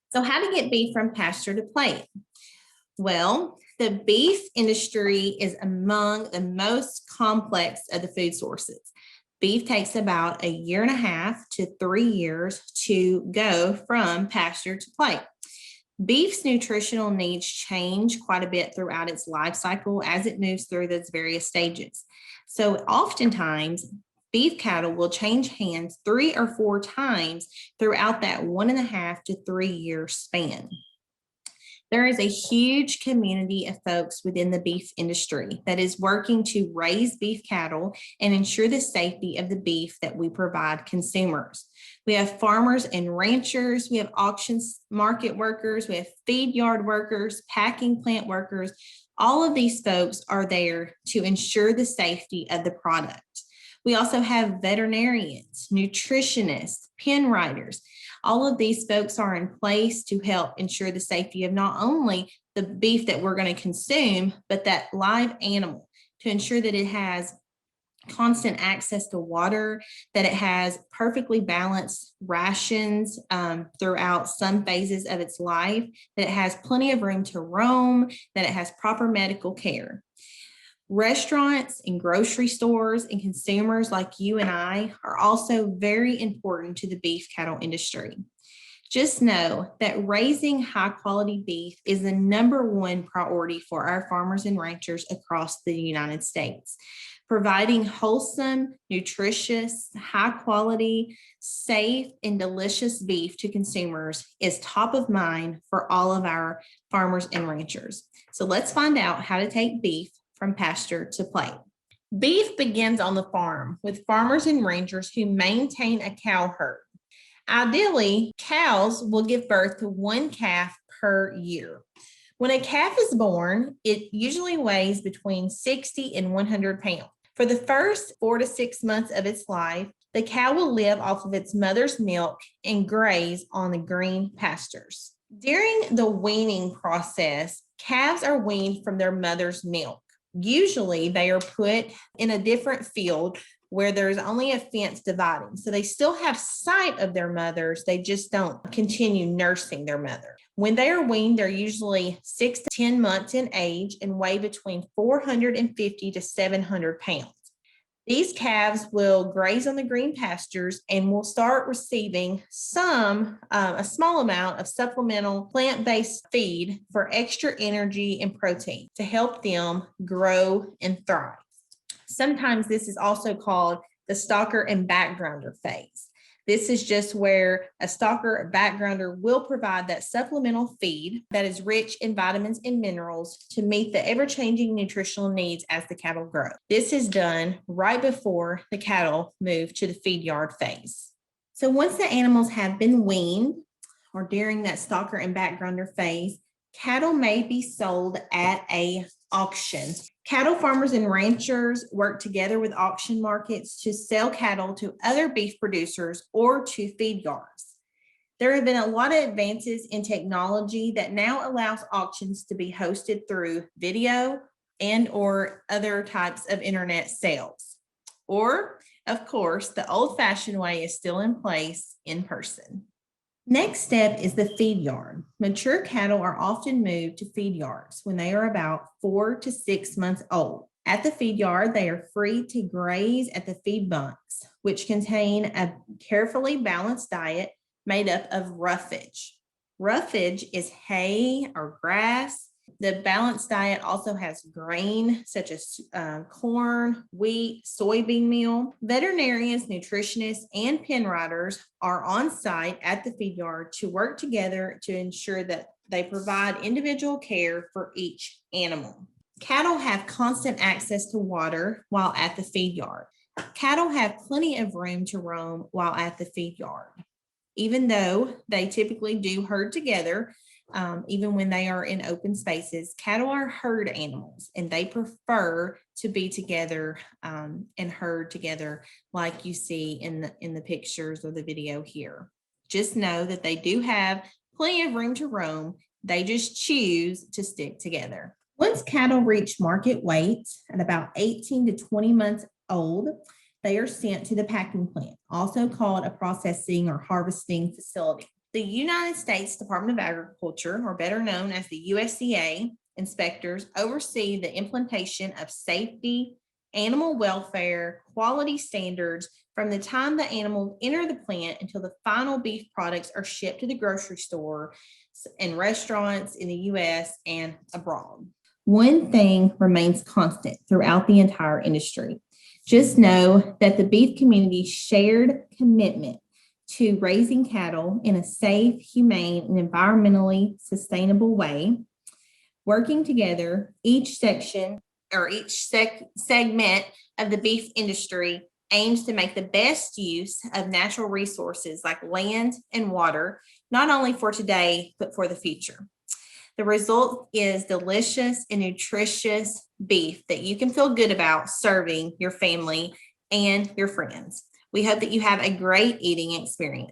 So how to get beef from pasture to plate? Well, the beef industry is among the most complex of the food sources. Beef takes about 1.5 to 3 years to go from pasture to plate. Beef's nutritional needs change quite a bit throughout its life cycle as it moves through those various stages. So oftentimes, beef cattle will change hands 3 or 4 times throughout that 1.5 to 3 year span. There is a huge community of folks within the beef industry that is working to raise beef cattle and ensure the safety of the beef that we provide consumers. We have farmers and ranchers, we have auctions market workers, we have feed yard workers, packing plant workers. All of these folks are there to ensure the safety of the product. We also have veterinarians, nutritionists, pen writers. All of these folks are in place to help ensure the safety of not only the beef that we're going to consume, but that live animal, to ensure that it has constant access to water, that it has perfectly balanced rations throughout some phases of its life, that it has plenty of room to roam, that it has proper medical care. Restaurants and grocery stores and consumers like you and I are also very important to the beef cattle industry. Just know that raising high quality beef is the #1 priority for our farmers and ranchers across the United States. Providing wholesome, nutritious, high quality, safe, and delicious beef to consumers is top of mind for all of our farmers and ranchers. So let's find out how to take beef from pasture to plate. Beef begins on the farm with farmers and ranchers who maintain a cow herd. Ideally, cows will give birth to 1 calf per year. When a calf is born, it usually weighs between 60 and 100 pounds. For the first 4 to 6 months of its life, the cow will live off of its mother's milk and graze on the green pastures. During the weaning process, calves are weaned from their mother's milk. Usually they are put in a different field where there's only a fence dividing. So they still have sight of their mothers. They just don't continue nursing their mother. When they are weaned, they're usually 6 to 10 months in age and weigh between 450 to 700 pounds. These calves will graze on the green pastures and will start receiving a small amount of supplemental plant-based feed for extra energy and protein to help them grow and thrive. Sometimes this is also called the stalker and backgrounder phase. This is just where a stalker or backgrounder will provide that supplemental feed that is rich in vitamins and minerals to meet the ever-changing nutritional needs as the cattle grow. This is done right before the cattle move to the feed yard phase. So once the animals have been weaned, or during that stalker and backgrounder phase, cattle may be sold at an auction. Cattle farmers and ranchers work together with auction markets to sell cattle to other beef producers or to feed yards. There have been a lot of advances in technology that now allows auctions to be hosted through video and or other types of internet sales. Or, of course, the old-fashioned way is still in place in person. Next step is the feed yard. Mature cattle are often moved to feed yards when they are about 4 to 6 months old. At the feed yard, they are free to graze at the feed bunks, which contain a carefully balanced diet made up of roughage. Roughage is hay or grass. The balanced diet also has grain such as corn, wheat, soybean meal. Veterinarians, nutritionists, and pen writers are on site at the feed yard to work together to ensure that they provide individual care for each animal. Cattle have constant access to water while at the feed yard. Cattle have plenty of room to roam while at the feed yard. Even though they typically do herd together, even when they are in open spaces, cattle are herd animals and they prefer to be together and herd together like you see in the pictures or the video here. Just know that they do have plenty of room to roam. They just choose to stick together. Once cattle reach market weight at about 18 to 20 months old, they are sent to the packing plant, also called a processing or harvesting facility. The United States Department of Agriculture, or better known as the USDA, inspectors oversee the implementation of safety, animal welfare, quality standards from the time the animals enter the plant until the final beef products are shipped to the grocery store and restaurants in the US and abroad. One thing remains constant throughout the entire industry. Just know that the beef community's shared commitment to raising cattle in a safe, humane, and environmentally sustainable way. Working together, each section or each segment of the beef industry aims to make the best use of natural resources like land and water, not only for today, but for the future. The result is delicious and nutritious beef that you can feel good about serving your family and your friends. We hope that you have a great eating experience.